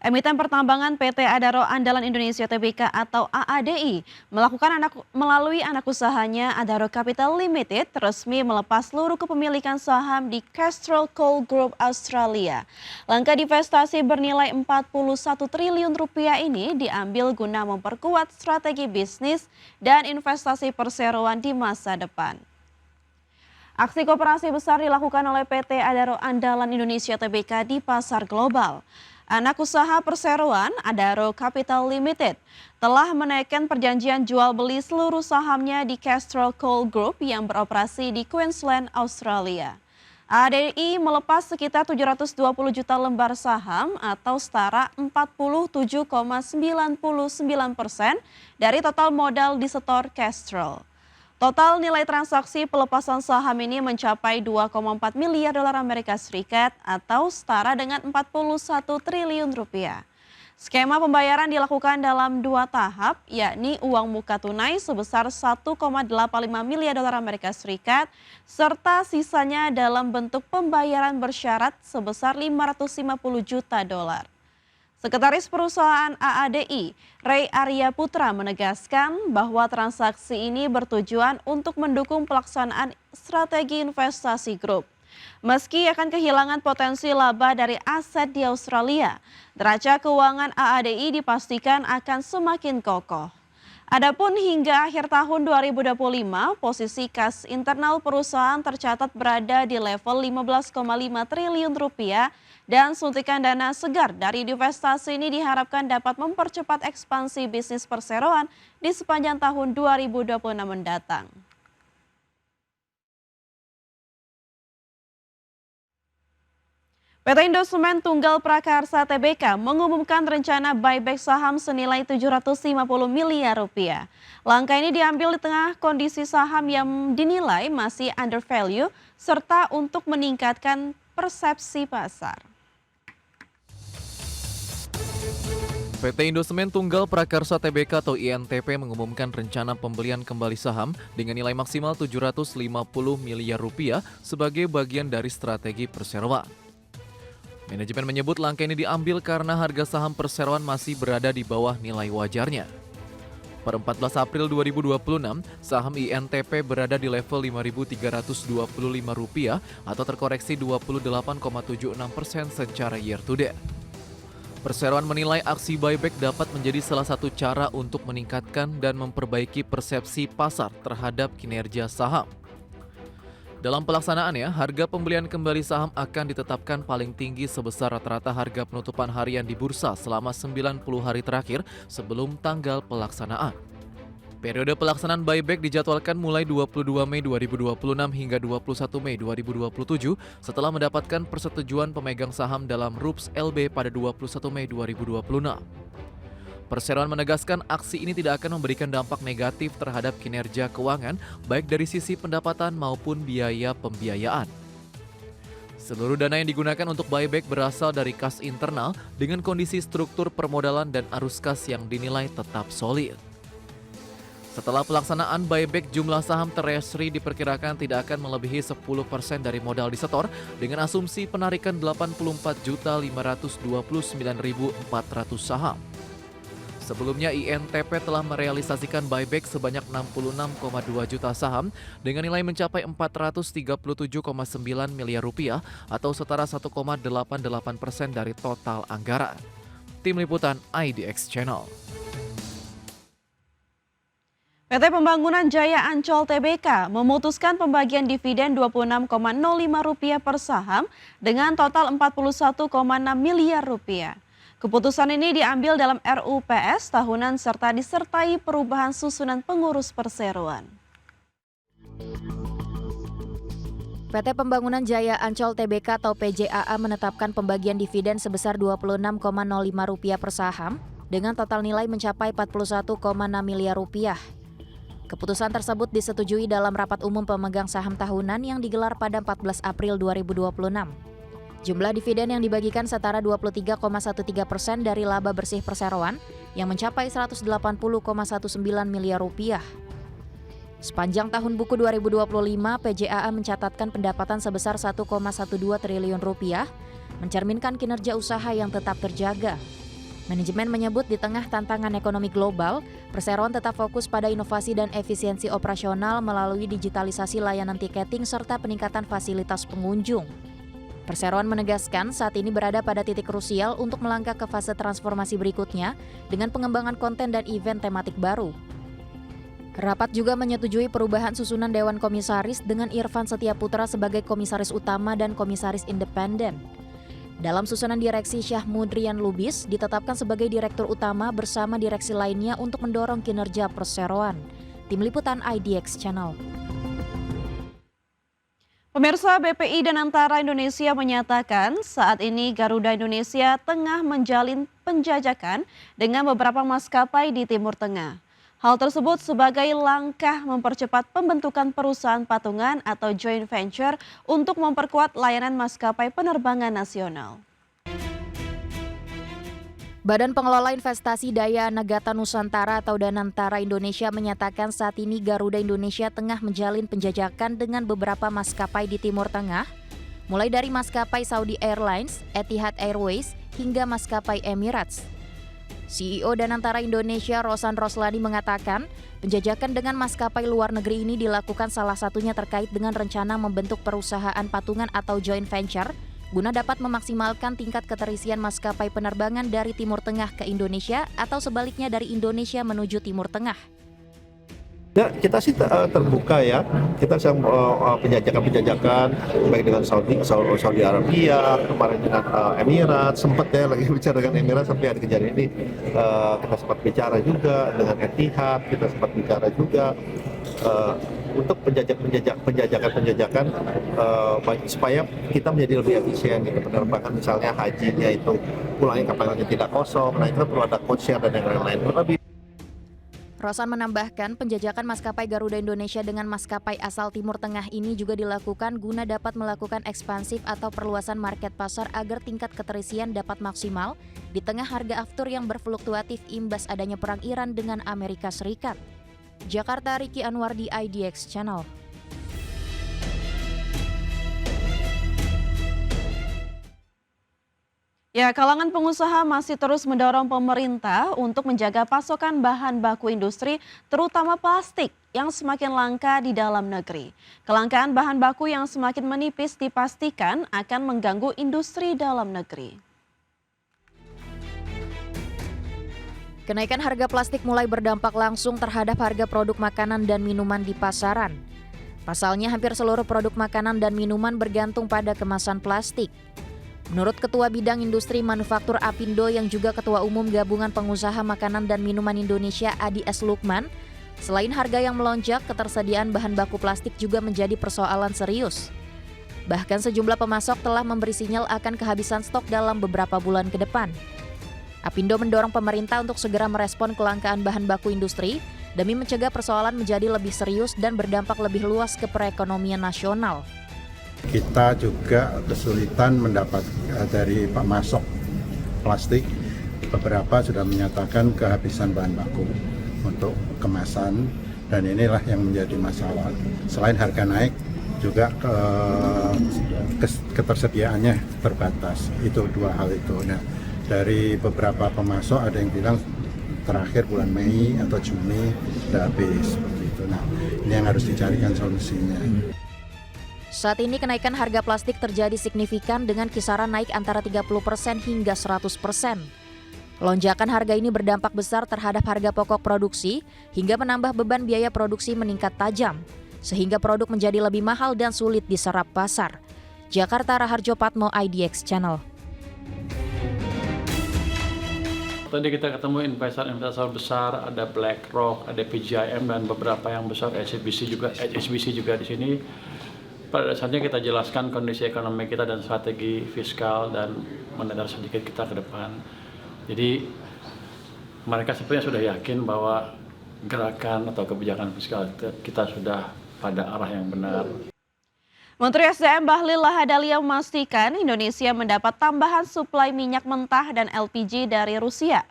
Emiten Pertambangan PT Adaro Andalan Indonesia Tbk atau AADI melalui anak usahanya Adaro Capital Limited resmi melepas seluruh kepemilikan saham di Kestrel Coal Group Australia. Langkah divestasi bernilai 41 triliun rupiah ini diambil guna memperkuat strategi bisnis dan investasi perseroan di masa depan. Aksi koperasi besar dilakukan oleh PT Adaro Andalan Indonesia Tbk di pasar global. Anak usaha perseroan Adaro Capital Limited telah menaikkan perjanjian jual beli seluruh sahamnya di Kestrel Coal Group yang beroperasi di Queensland, Australia. ADI melepas sekitar 720 juta lembar saham atau setara 47,99% dari total modal disetor Kestrel. Total nilai transaksi pelepasan saham ini mencapai 2,4 miliar dolar Amerika Serikat atau setara dengan 41 triliun rupiah. Skema pembayaran dilakukan dalam 2 tahap, yakni uang muka tunai sebesar 1,85 miliar dolar Amerika Serikat, serta sisanya dalam bentuk pembayaran bersyarat sebesar 550 juta dolar. Sekretaris Perusahaan AADI, Ray Arya Putra menegaskan bahwa transaksi ini bertujuan untuk mendukung pelaksanaan strategi investasi grup. Meski akan kehilangan potensi laba dari aset di Australia, neraca keuangan AADI dipastikan akan semakin kokoh. Adapun hingga akhir tahun 2025, posisi kas internal perusahaan tercatat berada di level 15,5 triliun rupiah dan suntikan dana segar dari divestasi ini diharapkan dapat mempercepat ekspansi bisnis perseroan di sepanjang tahun 2026 mendatang. PT Indosemen Tunggal Prakarsa Tbk mengumumkan rencana buyback saham senilai 750 miliar rupiah. Langkah ini diambil di tengah kondisi saham yang dinilai masih undervalue serta untuk meningkatkan persepsi pasar. PT Indosemen Tunggal Prakarsa Tbk atau INTP mengumumkan rencana pembelian kembali saham dengan nilai maksimal 750 miliar rupiah sebagai bagian dari strategi perseroan. Manajemen menyebut langkah ini diambil karena harga saham perseroan masih berada di bawah nilai wajarnya. Per 14 April 2026, saham INTP berada di level Rp5.325 atau terkoreksi 28,76% secara year to date. Perseroan menilai aksi buyback dapat menjadi salah satu cara untuk meningkatkan dan memperbaiki persepsi pasar terhadap kinerja saham. Dalam pelaksanaannya, harga pembelian kembali saham akan ditetapkan paling tinggi sebesar rata-rata harga penutupan harian di bursa selama 90 hari terakhir sebelum tanggal pelaksanaan. Periode pelaksanaan buyback dijadwalkan mulai 22 Mei 2026 hingga 21 Mei 2027 setelah mendapatkan persetujuan pemegang saham dalam RUPS LB pada 21 Mei 2026. Perseroan menegaskan aksi ini tidak akan memberikan dampak negatif terhadap kinerja keuangan baik dari sisi pendapatan maupun biaya pembiayaan. Seluruh dana yang digunakan untuk buyback berasal dari kas internal dengan kondisi struktur permodalan dan arus kas yang dinilai tetap solid. Setelah pelaksanaan buyback, jumlah saham treasury diperkirakan tidak akan melebihi 10% dari modal disetor dengan asumsi penarikan 84.529.400 saham. Sebelumnya INTP telah merealisasikan buyback sebanyak 66,2 juta saham dengan nilai mencapai 437,9 miliar rupiah atau setara 1,88% dari total anggaran. Tim Liputan IDX Channel. PT Pembangunan Jaya Ancol Tbk memutuskan pembagian dividen Rp26,05 per saham dengan total Rp41,6 miliar. Keputusan ini diambil dalam RUPS tahunan serta disertai perubahan susunan pengurus perseroan. PT Pembangunan Jaya Ancol Tbk atau PJAA menetapkan pembagian dividen sebesar Rp26,05 per saham dengan total nilai mencapai Rp41,6 miliar. Keputusan tersebut disetujui dalam rapat umum pemegang saham tahunan yang digelar pada 14 April 2026. Jumlah dividen yang dibagikan setara 23,13% dari laba bersih perseroan yang mencapai Rp180,19 miliar. Sepanjang tahun buku 2025, PJAA mencatatkan pendapatan sebesar Rp1,12 triliun, mencerminkan kinerja usaha yang tetap terjaga. Manajemen menyebut di tengah tantangan ekonomi global, perseroan tetap fokus pada inovasi dan efisiensi operasional melalui digitalisasi layanan tiketing serta peningkatan fasilitas pengunjung. Perseroan menegaskan saat ini berada pada titik krusial untuk melangkah ke fase transformasi berikutnya dengan pengembangan konten dan event tematik baru. Rapat juga menyetujui perubahan susunan Dewan Komisaris dengan Irfan Setiaputra sebagai Komisaris Utama dan Komisaris Independen. Dalam susunan direksi, Syahmudrian Lubis ditetapkan sebagai Direktur Utama bersama direksi lainnya untuk mendorong kinerja perseroan. Tim Liputan IDX Channel. Pemirsa, BPI dan Antara Indonesia menyatakan saat ini Garuda Indonesia tengah menjalin penjajakan dengan beberapa maskapai di Timur Tengah. Hal tersebut sebagai langkah mempercepat pembentukan perusahaan patungan atau joint venture untuk memperkuat layanan maskapai penerbangan nasional. Badan Pengelola Investasi Daya Nagata Nusantara atau Danantara Indonesia menyatakan saat ini Garuda Indonesia tengah menjalin penjajakan dengan beberapa maskapai di Timur Tengah, mulai dari maskapai Saudi Airlines, Etihad Airways, hingga maskapai Emirates. CEO Danantara Indonesia Rosan Roslani mengatakan, penjajakan dengan maskapai luar negeri ini dilakukan salah satunya terkait dengan rencana membentuk perusahaan patungan atau joint venture guna dapat memaksimalkan tingkat keterisian maskapai penerbangan dari Timur Tengah ke Indonesia atau sebaliknya dari Indonesia menuju Timur Tengah. Ya, kita sih terbuka ya. Kita sedang penjajakan baik dengan Saudi Arabia, kemarin dengan Emirates, sempat ya lagi bicara dengan Emirates sampai hari kejadian ini. Kita sempat bicara juga dengan Etihad, kita sempat bicara juga untuk penjajakan supaya kita menjadi lebih efisien gitu. Penerbangan misalnya hajinya itu pulangnya kapalnya tidak kosong, nah itu perlu ada code share dan yang lain-lain. Rosan menambahkan penjajakan maskapai Garuda Indonesia dengan maskapai asal Timur Tengah ini juga dilakukan guna dapat melakukan ekspansif atau perluasan market pasar agar tingkat keterisian dapat maksimal di tengah harga aftur yang berfluktuatif imbas adanya perang Iran dengan Amerika Serikat. Jakarta, Riki Anwar di IDX Channel. Ya, kalangan pengusaha masih terus mendorong pemerintah untuk menjaga pasokan bahan baku industri, terutama plastik yang semakin langka di dalam negeri. Kelangkaan bahan baku yang semakin menipis dipastikan akan mengganggu industri dalam negeri. Kenaikan harga plastik mulai berdampak langsung terhadap harga produk makanan dan minuman di pasaran. Pasalnya, hampir seluruh produk makanan dan minuman bergantung pada kemasan plastik. Menurut Ketua Bidang Industri Manufaktur Apindo yang juga Ketua Umum Gabungan Pengusaha Makanan dan Minuman Indonesia Adi S. Lukman, selain harga yang melonjak, ketersediaan bahan baku plastik juga menjadi persoalan serius. Bahkan sejumlah pemasok telah memberi sinyal akan kehabisan stok dalam beberapa bulan ke depan. Apindo mendorong pemerintah untuk segera merespon kelangkaan bahan baku industri demi mencegah persoalan menjadi lebih serius dan berdampak lebih luas ke perekonomian nasional. Kita juga kesulitan mendapat dari pemasok plastik. Beberapa sudah menyatakan kehabisan bahan baku untuk kemasan dan inilah yang menjadi masalah. Selain harga naik, juga ketersediaannya terbatas. Itu dua hal itu. Nah, dari beberapa pemasok ada yang bilang terakhir bulan Mei atau Juni sudah habis seperti itu. Nah, ini yang harus dicarikan solusinya. Saat ini kenaikan harga plastik terjadi signifikan dengan kisaran naik antara 30% hingga 100%. Lonjakan harga ini berdampak besar terhadap harga pokok produksi hingga menambah beban biaya produksi meningkat tajam, sehingga produk menjadi lebih mahal dan sulit diserap pasar. Jakarta, Raharjo Patmo, IDX Channel. Tadi kita ketemu investor besar, ada BlackRock, ada PGIM dan beberapa yang besar, HSBC juga di sini. Pada dasarnya kita jelaskan kondisi ekonomi kita dan strategi fiskal dan moneter sedikit kita ke depan. Jadi mereka sebenarnya sudah yakin bahwa gerakan atau kebijakan fiskal kita sudah pada arah yang benar. Menteri SDM Bahlil Lahadalia memastikan Indonesia mendapat tambahan suplai minyak mentah dan LPG dari Rusia.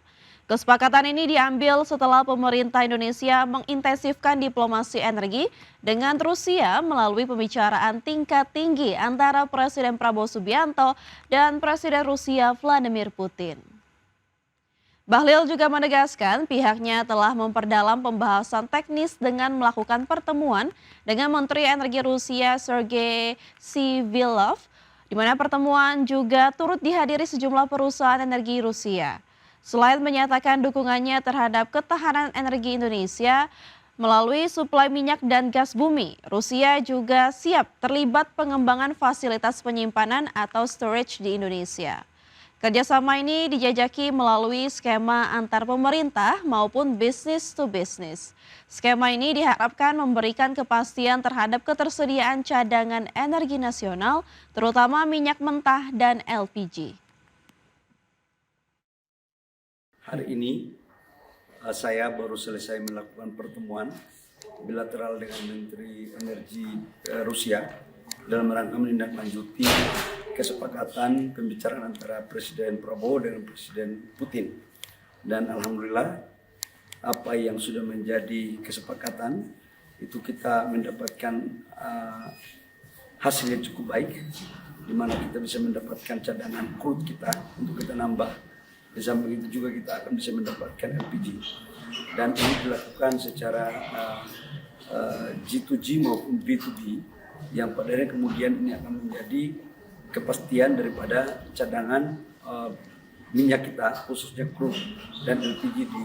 Kesepakatan ini diambil setelah pemerintah Indonesia mengintensifkan diplomasi energi dengan Rusia melalui pembicaraan tingkat tinggi antara Presiden Prabowo Subianto dan Presiden Rusia Vladimir Putin. Bahlil juga menegaskan pihaknya telah memperdalam pembahasan teknis dengan melakukan pertemuan dengan Menteri Energi Rusia Sergei Sivilov, di mana pertemuan juga turut dihadiri sejumlah perusahaan energi Rusia. Selain menyatakan dukungannya terhadap ketahanan energi Indonesia melalui suplai minyak dan gas bumi, Rusia juga siap terlibat pengembangan fasilitas penyimpanan atau storage di Indonesia. Kerjasama ini dijajaki melalui skema antar pemerintah maupun business to business. Skema ini diharapkan memberikan kepastian terhadap ketersediaan cadangan energi nasional, terutama minyak mentah dan LPG. Hari ini saya baru selesai melakukan pertemuan bilateral dengan Menteri Energi Rusia dalam rangka menindaklanjuti kesepakatan pembicaraan antara Presiden Prabowo dengan Presiden Putin. Dan alhamdulillah apa yang sudah menjadi kesepakatan itu kita mendapatkan hasil yang cukup baik, di mana kita bisa mendapatkan cadangan crude kita untuk kita nambah. Di samping itu juga kita akan bisa mendapatkan LPG. Dan ini dilakukan secara G2G maupun B2B, yang pada akhirnya kemudian ini akan menjadi kepastian daripada cadangan minyak kita, khususnya crude dan LPG di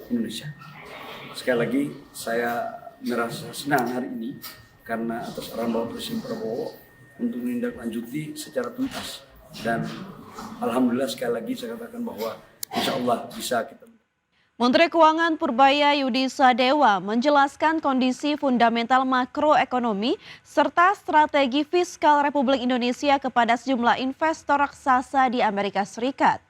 Indonesia. Sekali lagi saya merasa senang hari ini karena atas arahan Bapak Presiden Prabowo untuk menindaklanjuti secara tuntas, dan alhamdulillah sekali lagi saya katakan bahwa insya Allah bisa kita. Menteri Keuangan Purbaya Yudi Sadewa menjelaskan kondisi fundamental makroekonomi serta strategi fiskal Republik Indonesia kepada sejumlah investor raksasa di Amerika Serikat.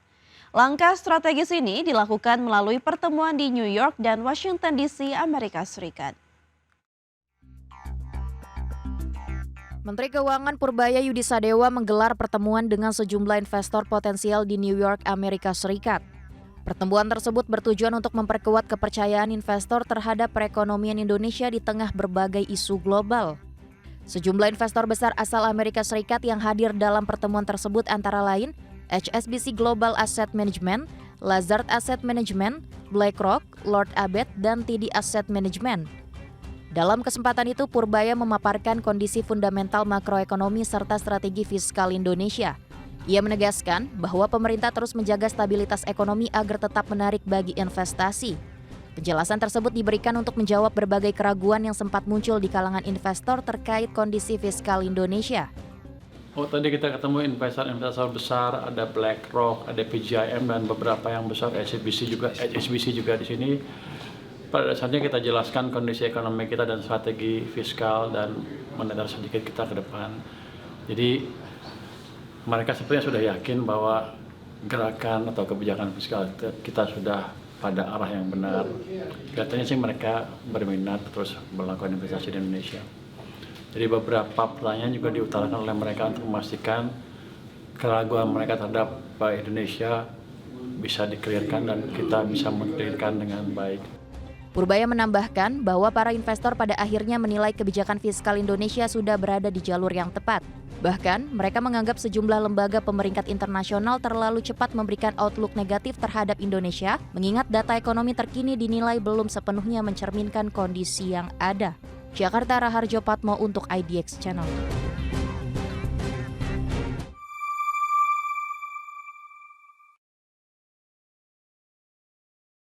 Langkah strategis ini dilakukan melalui pertemuan di New York dan Washington DC, Amerika Serikat. Menteri Keuangan Purbaya Yudi Sadewa menggelar pertemuan dengan sejumlah investor potensial di New York, Amerika Serikat. Pertemuan tersebut bertujuan untuk memperkuat kepercayaan investor terhadap perekonomian Indonesia di tengah berbagai isu global. Sejumlah investor besar asal Amerika Serikat yang hadir dalam pertemuan tersebut antara lain HSBC Global Asset Management, Lazard Asset Management, BlackRock, Lord Abbett, dan TD Asset Management. Dalam kesempatan itu, Purbaya memaparkan kondisi fundamental makroekonomi serta strategi fiskal Indonesia. Ia menegaskan bahwa pemerintah terus menjaga stabilitas ekonomi agar tetap menarik bagi investasi. Penjelasan tersebut diberikan untuk menjawab berbagai keraguan yang sempat muncul di kalangan investor terkait kondisi fiskal Indonesia. Tadi kita ketemu investor besar, ada BlackRock, ada PGIM, dan beberapa yang besar HSBC juga di sini. Pada dasarnya kita jelaskan kondisi ekonomi kita dan strategi fiskal dan moneter sedikit kita ke depan. Jadi mereka sepertinya sudah yakin bahwa gerakan atau kebijakan fiskal kita sudah pada arah yang benar. Katanya sih mereka berminat terus melakukan investasi di Indonesia. Jadi beberapa pertanyaan juga diutarakan oleh mereka untuk memastikan keraguan mereka terhadap Indonesia bisa dikelirkan dan kita bisa mengkelirkan dengan baik. Purbaya menambahkan bahwa para investor pada akhirnya menilai kebijakan fiskal Indonesia sudah berada di jalur yang tepat. Bahkan, mereka menganggap sejumlah lembaga pemeringkat internasional terlalu cepat memberikan outlook negatif terhadap Indonesia, mengingat data ekonomi terkini dinilai belum sepenuhnya mencerminkan kondisi yang ada. Jakarta, Raharjo Patmo untuk IDX Channel.